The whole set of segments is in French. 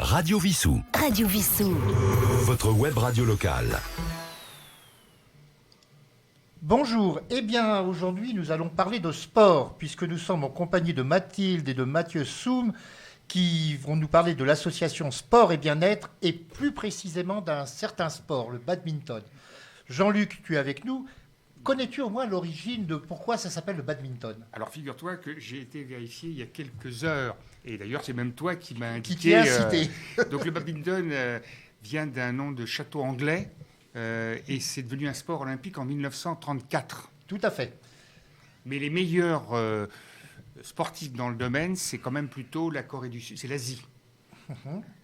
Radio Vissou. Radio Vissou. Votre web radio locale. Bonjour, aujourd'hui nous allons parler de sport, puisque nous sommes en compagnie de Mathilde et de Mathieu Soum, qui vont nous parler de l'association Sport et Bien-être, et plus précisément d'un certain sport, le badminton. Jean-Luc, tu es avec nous. Connais-tu au moins l'origine de pourquoi ça s'appelle le badminton? Alors figure-toi que j'ai été vérifié il y a quelques heures, et d'ailleurs c'est même toi qui m'as indiqué... Qui t'y a incité. Donc le badminton vient d'un nom de château anglais, et c'est devenu un sport olympique en 1934. Tout à fait. Mais les meilleurs sportifs dans le domaine, c'est quand même plutôt la Corée du Sud, c'est l'Asie.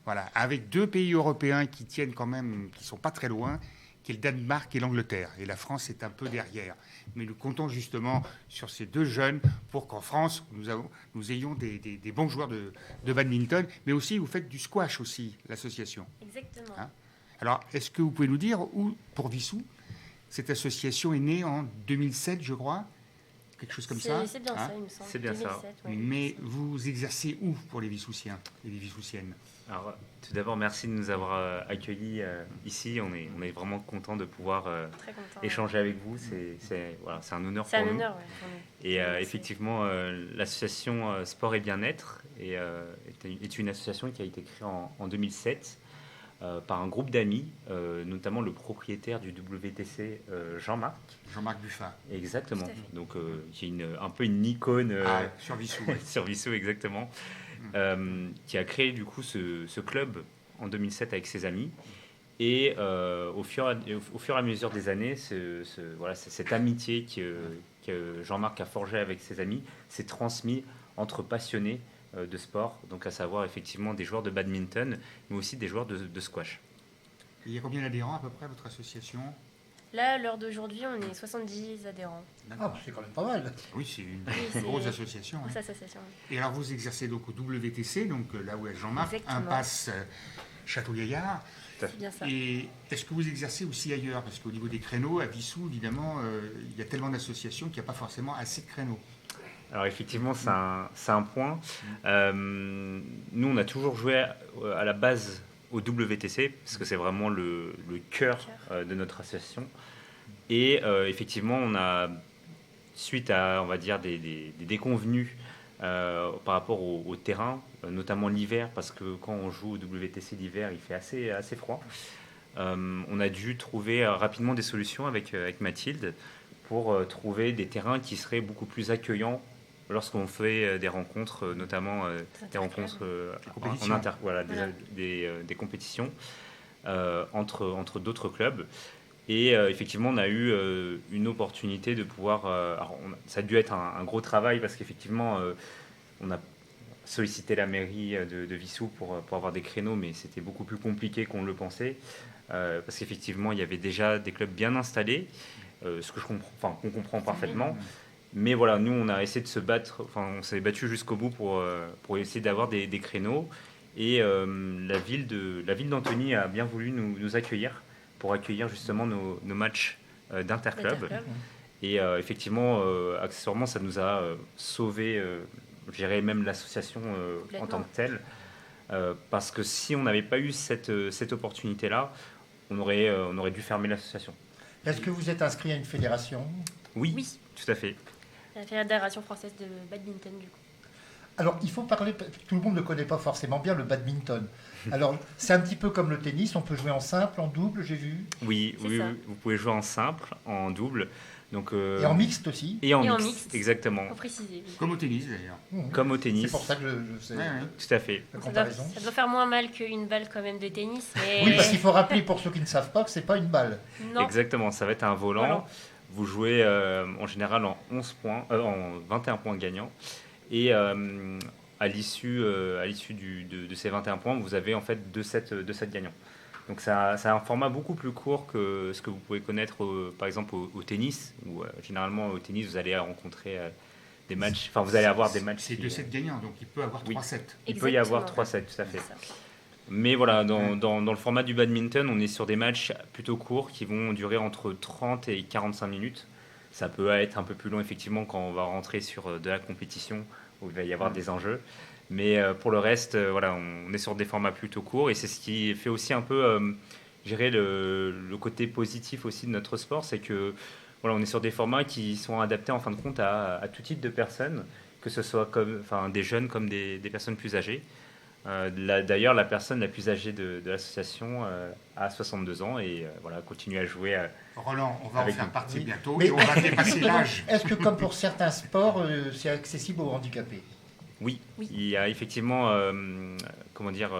Voilà, avec deux pays européens qui tiennent quand même, qui sont pas très loin, qui est le Danemark et l'Angleterre. Et la France est un peu derrière. Mais nous comptons justement sur ces deux jeunes pour qu'en France, nous ayons des bons joueurs de badminton. Mais aussi, vous faites du squash aussi, l'association. Exactement. Hein? Alors, est-ce que vous pouvez nous dire où, pour Vissou, cette association est née en 2007, je crois? Quelque chose comme ça? C'est bien ça, il me semble. C'est bien 2007, ça. ouais. Mais vous exercez où pour les Vissoussiens et les Vissoussiennes? Alors, tout d'abord, merci de nous avoir accueillis ici. On est vraiment content de pouvoir Très content. échanger avec vous. C'est un honneur C'est pour un nous. honneur, ouais, pour nous. Et Merci. effectivement, l'association Sport et Bien-être est une association qui a été créée en 2007 par un groupe d'amis, notamment le propriétaire du WTC, Jean-Marc. Jean-Marc Buffat. Exactement. Tout à fait. Donc, qui est un peu une icône Sur Vissou. Ouais. sur Vissou, exactement. Qui a créé du coup ce club en 2007 avec ses amis. Et au fur et à mesure des années, cette amitié que Jean-Marc a forgée avec ses amis s'est transmise entre passionnés de sport, donc à savoir effectivement des joueurs de badminton, mais aussi des joueurs de squash. Et il y a combien d'adhérents à peu près à votre association? Là, à l'heure d'aujourd'hui, on est 70 adhérents. Ah, c'est quand même pas mal. Oui, c'est une c'est- grosse association. Grosse hein. association. Et alors vous exercez donc au WTC, donc là où est Jean-Marc, Exactement. impasse Château-Gaillard. C'est bien ça. Et est-ce que vous exercez aussi ailleurs? Parce qu'au niveau des créneaux, à Vissou, évidemment, il y a tellement d'associations qu'il n'y a pas forcément assez de créneaux. Alors effectivement, c'est un point. Nous, on a toujours joué à la base au WTC, parce que c'est vraiment le cœur de notre association. Et effectivement, on a, suite à, on va dire, des déconvenues par rapport au terrain, notamment l'hiver, parce que quand on joue au WTC l'hiver, il fait assez froid. On a dû trouver rapidement des solutions avec Mathilde pour trouver des terrains qui seraient beaucoup plus accueillants lorsqu'on fait des rencontres, notamment des rencontres compétitions. voilà. Des compétitions entre d'autres clubs. Et effectivement, on a eu une opportunité de pouvoir... ça a dû être un gros travail parce qu'effectivement, on a sollicité la mairie de Vissou pour avoir des créneaux, mais c'était beaucoup plus compliqué qu'on le pensait. Parce qu'effectivement, il y avait déjà des clubs bien installés, ce que qu'on comprend parfaitement. Mais voilà, nous, on a essayé de se battre, on s'est battu jusqu'au bout pour essayer d'avoir des créneaux. Et la ville d'Antony a bien voulu nous accueillir pour accueillir justement nos matchs d'interclub. Et effectivement, accessoirement, ça nous a sauvé, je dirais même l'association en tant que telle. Parce que si on n'avait pas eu cette opportunité-là, on aurait dû fermer l'association. Est-ce que vous êtes inscrit à une fédération? Oui, tout à fait. La Fédération française de badminton, du coup. Alors, il faut parler, tout le monde ne connaît pas forcément bien le badminton. Alors, c'est un petit peu comme le tennis, on peut jouer en simple, en double, j'ai vu. Oui, C'est ça. vous pouvez jouer en simple, en double. Donc, Et en mixte aussi. Et en Et en mixte, mixte. exactement. Faut préciser. Oui. Comme au tennis d'ailleurs. Comme au tennis. C'est pour ça que je sais Ouais, ouais. Tout à fait. la Ça comparaison. doit faire moins mal qu'une balle quand même de tennis. Mais... Oui, parce qu'il faut rappeler pour ceux qui ne savent pas que c'est pas une balle. Non. Exactement, ça va être un volant. Voilà. Vous jouez en général en 11 points, en 21 points gagnants. Et à l'issue de ces 21 points, vous avez en fait deux sets gagnants. Donc ça a un format beaucoup plus court que ce que vous pouvez connaître par exemple au tennis, où généralement au tennis vous allez rencontrer des matchs, enfin vous allez avoir des matchs. C'est deux sets gagnants, donc il peut avoir Oui. 3 sets. Il peut y avoir 3 sets, tout à fait. Mais voilà, dans le format du badminton, on est sur des matchs plutôt courts qui vont durer entre 30 et 45 minutes. Ça peut être un peu plus long effectivement quand on va rentrer sur de la compétition où il va y avoir des enjeux. Mais pour le reste, voilà, on est sur des formats plutôt courts et c'est ce qui fait aussi un peu, je dirais, le côté positif aussi de notre sport, c'est que voilà, on est sur des formats qui sont adaptés en fin de compte à tout type de personnes, que ce soit comme, enfin, des jeunes comme des personnes plus âgées. D'ailleurs, la personne la plus âgée de l'association a 62 ans et voilà, continue à jouer. Roland, on va en Avec faire nous. partie Oui. bientôt Mais et on va dépasser l'âge. est-ce que comme pour certains sports, c'est accessible aux handicapés? Oui, Oui. il y a effectivement, comment dire,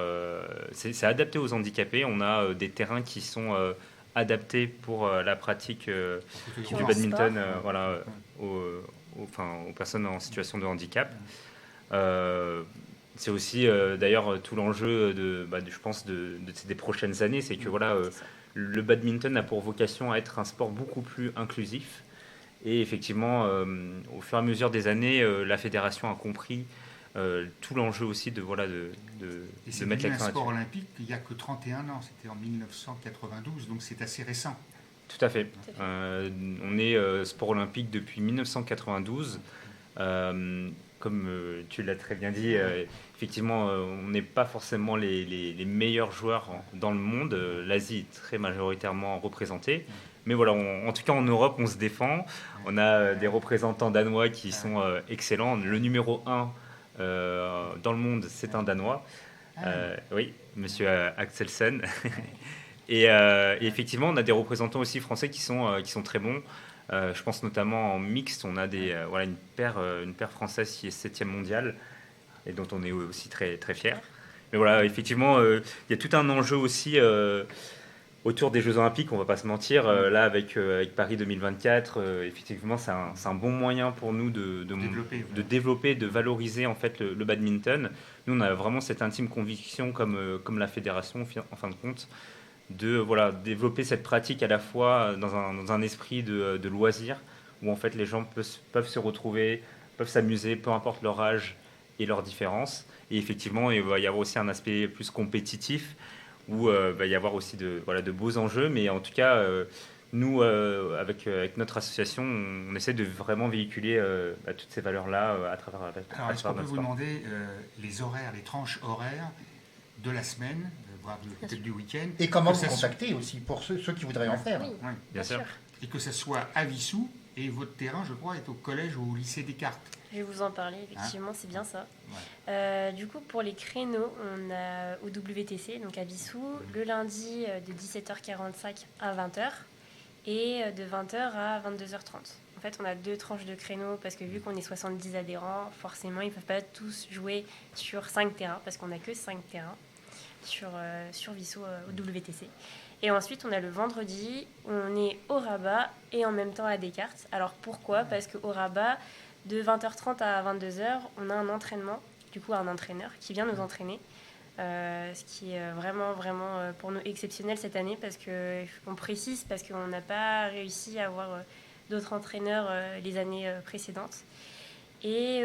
c'est adapté aux handicapés. On a des terrains qui sont adaptés pour la pratique Sur du le badminton, sport. voilà, aux personnes en situation de handicap. Euh, c'est aussi d'ailleurs tout l'enjeu je pense des prochaines années, c'est que voilà, C'est ça. le badminton a pour vocation à être un sport beaucoup plus inclusif. Et effectivement, au fur et à mesure des années, la fédération a compris tout l'enjeu aussi de, voilà, Et de c'est mettre devenu l'accent un sport là-dessus. olympique il n'y a que 31 ans, c'était en 1992, donc c'est assez récent. Tout à fait. Tout à fait. On est sport olympique depuis 1992. Comme tu l'as très bien dit, effectivement, on n'est pas forcément les meilleurs joueurs dans le monde. L'Asie est très majoritairement représentée. Mais voilà, en tout cas en Europe, on se défend. On a des représentants danois qui sont excellents. Le numéro un dans le monde, c'est un Danois. Oui, monsieur Axelsen. Et effectivement, on a des représentants aussi français qui sont très bons. Je pense notamment en mixte, on a voilà, une paire française qui est 7e mondiale et dont on est aussi très, très fier. Mais voilà, effectivement, il y a tout un enjeu aussi autour des Jeux Olympiques, on va pas se mentir. Là, avec Paris 2024, effectivement, c'est un bon moyen pour nous de développer, de valoriser en fait le badminton. Nous, on a vraiment cette intime conviction, comme la fédération, en fin de compte, de voilà, développer cette pratique à la fois dans un esprit de loisir, où en fait les gens peuvent se retrouver, peuvent s'amuser, peu importe leur âge et leurs différences. Et effectivement, il va y avoir aussi un aspect plus compétitif, où il va y avoir aussi voilà, de beaux enjeux. Mais en tout cas, nous, avec notre association, on essaie de vraiment véhiculer toutes ces valeurs-là à travers Alors, est-ce qu'on peut notre vous sport. demander les horaires, les tranches horaires de la semaine, voire peut-être du week-end Et comment que vous ça contacter aussi, pour ceux qui voudraient en faire? Oui, Ouais. Bien sûr. Et que ça soit à Vissou, et votre terrain, je crois, est au collège ou au lycée Descartes. Je vais vous en parler, effectivement, c'est bien ça. Ouais. Du coup, pour les créneaux, on a au WTC, donc à Vissou, le lundi de 17h45 à 20h et de 20h à 22h30. En fait, on a 2 tranches de créneaux parce que vu qu'on est 70 adhérents, forcément, ils ne peuvent pas tous jouer sur 5 terrains parce qu'on n'a que 5 terrains sur Vissou au WTC. Et ensuite, on a le vendredi, on est au Rabat et en même temps à Descartes. Alors pourquoi ? Parce qu'au Rabat, de 20h30 à 22h, on a un entraînement, du coup un entraîneur qui vient nous entraîner. Ce qui est vraiment, vraiment pour nous exceptionnel cette année parce qu'on précise, parce qu'on n'a pas réussi à avoir d'autres entraîneurs les années précédentes. Et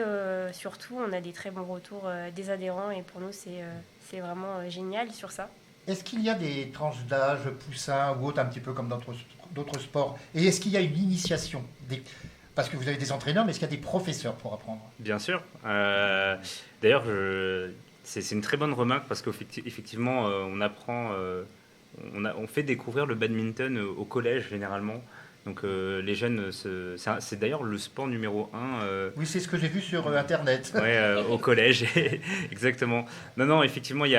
surtout, on a des très bons retours des adhérents et pour nous, c'est vraiment génial sur ça. Est-ce qu'il y a des tranches d'âge, poussins ou autres, un petit peu comme dans d'autres sports? Et est-ce qu'il y a une initiation parce que vous avez des entraîneurs, mais est-ce qu'il y a des professeurs pour apprendre? Bien sûr. D'ailleurs, c'est une très bonne remarque parce qu'effectivement, on apprend, on fait découvrir le badminton au collège généralement. Donc les jeunes, c'est d'ailleurs le sport numéro un. Oui, c'est ce que j'ai vu sur Internet. Ouais, au collège, exactement. Non, non, effectivement, il y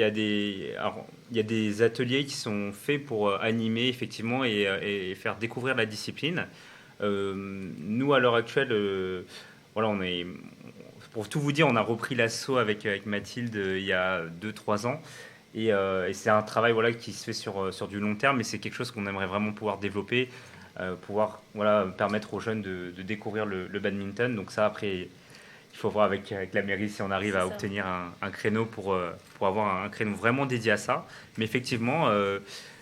a des ateliers qui sont faits pour animer effectivement et faire découvrir la discipline. Nous, à l'heure actuelle, voilà, pour tout vous dire, on a repris l'assaut avec Mathilde il y a 2-3 ans. Et c'est un travail voilà, qui se fait sur du long terme, mais c'est quelque chose qu'on aimerait vraiment pouvoir développer, pouvoir voilà, permettre aux jeunes de découvrir le badminton. Donc ça, après, il faut voir avec la mairie si on arrive à obtenir un créneau pour avoir un créneau vraiment dédié à ça. Mais effectivement,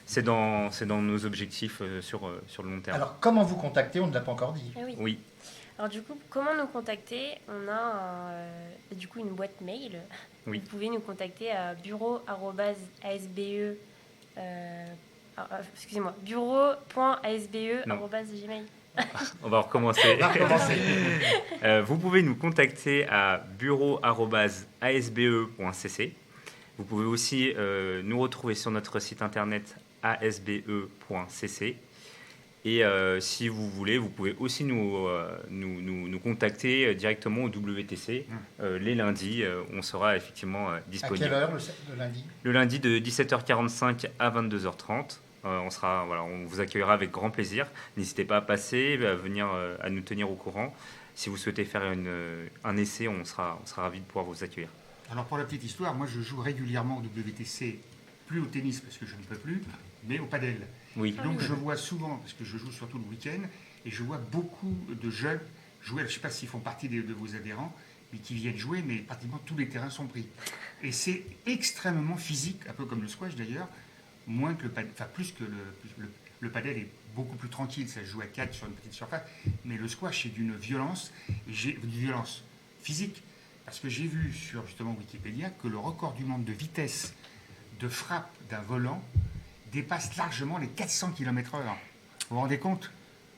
c'est dans nos objectifs sur le long terme. Alors, comment vous contacter? On ne l'a pas encore dit. Ah oui. Oui, Alors du coup, comment nous contacter? On a du coup une boîte mail. Oui. Vous pouvez nous contacter à bureau.asbe. Excusez-moi, bureau.asbe@gmail. On va recommencer. On va recommencer. Vous pouvez nous contacter à bureau@asbe.cc. Vous pouvez aussi nous retrouver sur notre site internet asbe.cc. Et si vous voulez, vous pouvez aussi nous contacter directement au WTC les lundis. On sera effectivement disponible. À quelle heure le lundi? Le lundi de 17h45 à 22h30. On vous accueillera avec grand plaisir. N'hésitez pas à passer, à venir à nous tenir au courant. Si vous souhaitez faire un essai, on sera ravis de pouvoir vous accueillir. Alors pour la petite histoire, moi je joue régulièrement au WTC, plus au tennis parce que je ne peux plus, mais au padel. Oui. Donc je vois souvent, parce que je joue surtout le week-end, et je vois beaucoup de jeunes jouer, je ne sais pas s'ils font partie de vos adhérents, mais qui viennent jouer, mais pratiquement tous les terrains sont pris. Et c'est extrêmement physique, un peu comme le squash d'ailleurs, moins que le padel, enfin plus que le padel est beaucoup plus tranquille, ça se joue à 4 sur une petite surface, mais le squash c'est d'une violence physique, parce que j'ai vu sur justement Wikipédia que le record du monde de vitesse de frappe d'un volant dépasse largement les 400 km/h. Vous vous rendez compte?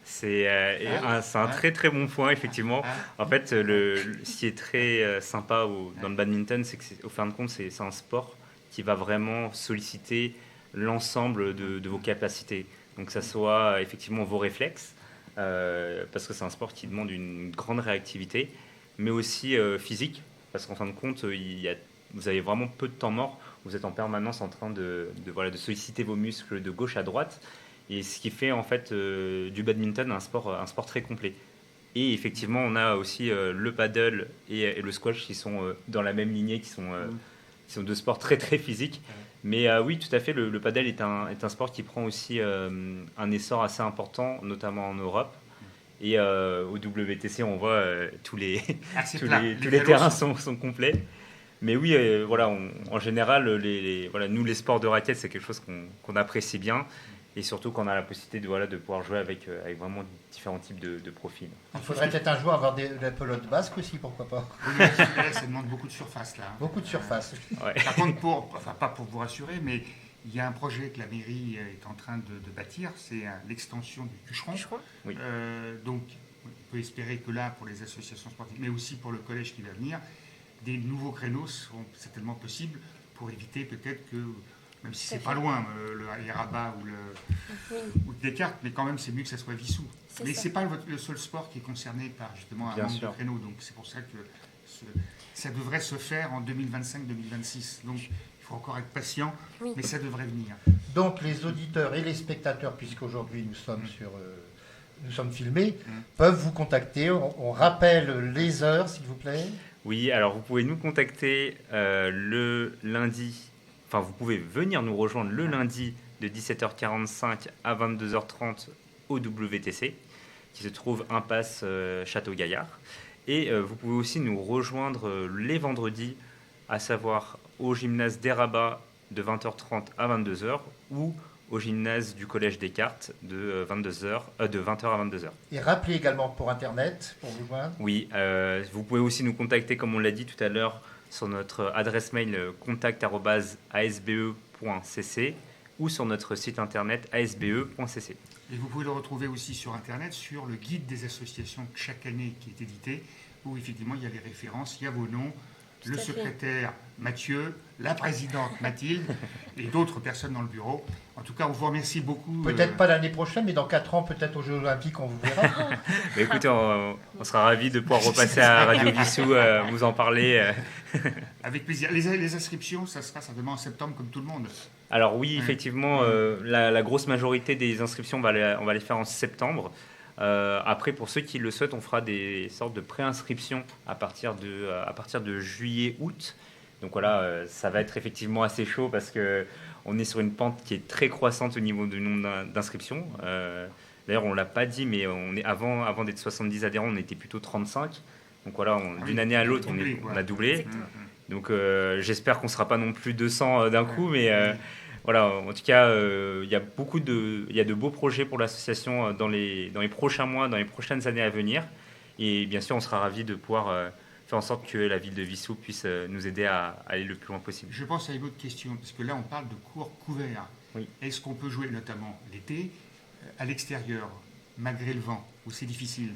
C'est un très très bon point, effectivement. En fait, ce qui est très sympa dans le badminton, c'est qu'au fin de compte, c'est un sport qui va vraiment solliciter l'ensemble de vos capacités. Donc, que ça soit effectivement vos réflexes, parce que c'est un sport qui demande une grande réactivité, mais aussi physique, parce qu'en fin de compte, vous avez vraiment peu de temps mort. Vous êtes en permanence en train de solliciter vos muscles de gauche à droite. Et ce qui fait en fait du badminton un sport très complet. Et effectivement, on a aussi le paddle et le squash qui sont dans la même lignée, qui sont deux sports très très physiques. Mais oui, tout à fait, le paddle est un sport qui prend aussi un essor assez important, notamment en Europe. Et au WTC, on voit tous les terrains sont complets. Mais oui, en général, nous, les sports de raquettes, c'est quelque chose qu'on apprécie bien. Et surtout qu'on a la possibilité de pouvoir jouer avec vraiment différents types de profils. Il faudrait peut-être un jour avoir la pelote basque aussi, pourquoi pas. Oui, ça demande beaucoup de surface là. Beaucoup de surface. Ouais. Par contre, pas pour vous rassurer, mais il y a un projet que la mairie est en train de bâtir, c'est l'extension du Cucheron. Oui. Donc, on peut espérer que là, pour les associations sportives, mais aussi pour le collège qui va venir, des nouveaux créneaux seront certainement possibles pour éviter peut-être que, même si c'est pas loin, les Rabat ou Descartes, mais quand même c'est mieux que ça soit Vissou. Mais c'est pas le seul sport qui est concerné par justement un manque de créneaux, donc c'est pour ça que ça devrait se faire en 2025-2026. Donc il faut encore être patient, mais ça devrait venir. Donc les auditeurs et les spectateurs, puisqu'aujourd'hui nous sommes filmés, peuvent vous contacter. On rappelle les heures, s'il vous plaît. Oui, alors vous pouvez nous contacter le lundi. Enfin, vous pouvez venir nous rejoindre le lundi de 17h45 à 22h30 au WTC, qui se trouve impasse Château-Gaillard. Et vous pouvez aussi nous rejoindre les vendredis, à savoir au gymnase des Rabats de 20h30 à 22h ou au gymnase du Collège Descartes de 20h à 22h. Et rappelez également pour Internet, pour vous joindre. Oui, vous pouvez aussi nous contacter, comme on l'a dit tout à l'heure, sur notre adresse mail contact@asbe.cc ou sur notre site internet asbe.cc. Et vous pouvez le retrouver aussi sur Internet, sur le guide des associations chaque année qui est édité, où effectivement il y a les références, il y a vos noms, le secrétaire Mathieu, la présidente Mathilde et d'autres personnes dans le bureau. En tout cas, on vous remercie beaucoup. Peut-être pas l'année prochaine, mais dans 4 ans, peut-être aux Jeux Olympiques, on vous verra. Mais écoutez, on sera ravis de pouvoir repasser à Radio Vissou, vous en parler. Avec plaisir. Les inscriptions, ça sera certainement en septembre comme tout le monde. Alors oui, effectivement, la grosse majorité des inscriptions, on va les faire en septembre. Après, pour ceux qui le souhaitent, on fera des sortes de préinscriptions à partir de juillet-août. Donc voilà, ça va être effectivement assez chaud parce qu'on est sur une pente qui est très croissante au niveau du nombre d'inscriptions. D'ailleurs, on ne l'a pas dit, mais avant d'être 70 adhérents, on était plutôt 35. Donc voilà, d'une année à l'autre, on a doublé. Donc j'espère qu'on ne sera pas non plus 200 d'un coup, mais voilà, en tout cas, il y a de beaux projets pour l'association dans les prochains mois, dans les prochaines années à venir. Et bien sûr, on sera ravis de pouvoir faire en sorte que la ville de Vissou puisse nous aider à aller le plus loin possible. Je pense à une autre question, parce que là, on parle de cours couverts. Oui. Est-ce qu'on peut jouer, notamment l'été, à l'extérieur, malgré le vent, ou c'est difficile?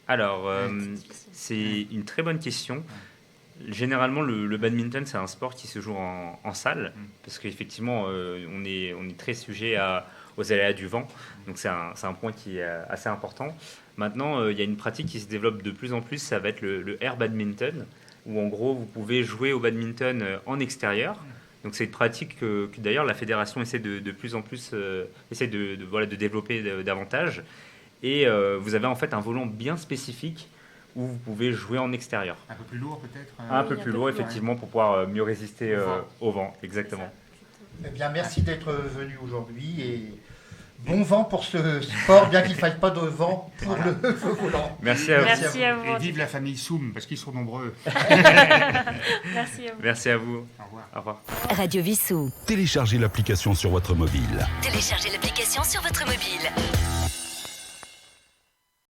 Alors, difficile. c'est une très bonne question. Généralement, le badminton, c'est un sport qui se joue en salle, parce qu'effectivement, on est très sujet aux aléas du vent. Donc, c'est un point qui est assez important. Maintenant, il y a une pratique qui se développe de plus en plus, ça va être le air badminton, où en gros, vous pouvez jouer au badminton en extérieur. Donc, c'est une pratique que d'ailleurs, la fédération essaie de plus en plus de développer davantage. Et vous avez en fait un volant bien spécifique où vous pouvez jouer en extérieur. Un peu plus lourd peut-être? Un peu plus lourd, effectivement, pour pouvoir mieux résister au vent. Exactement. Eh bien, merci d'être venu aujourd'hui et bon vent pour ce sport, bien qu'il ne faille pas de vent pour le volant. Merci à vous. Merci à vous. Et vive la famille Soum, parce qu'ils sont nombreux. Merci à vous. Merci à vous. Au revoir. Au revoir. Radio Vissou. Téléchargez l'application sur votre mobile. Téléchargez l'application sur votre mobile.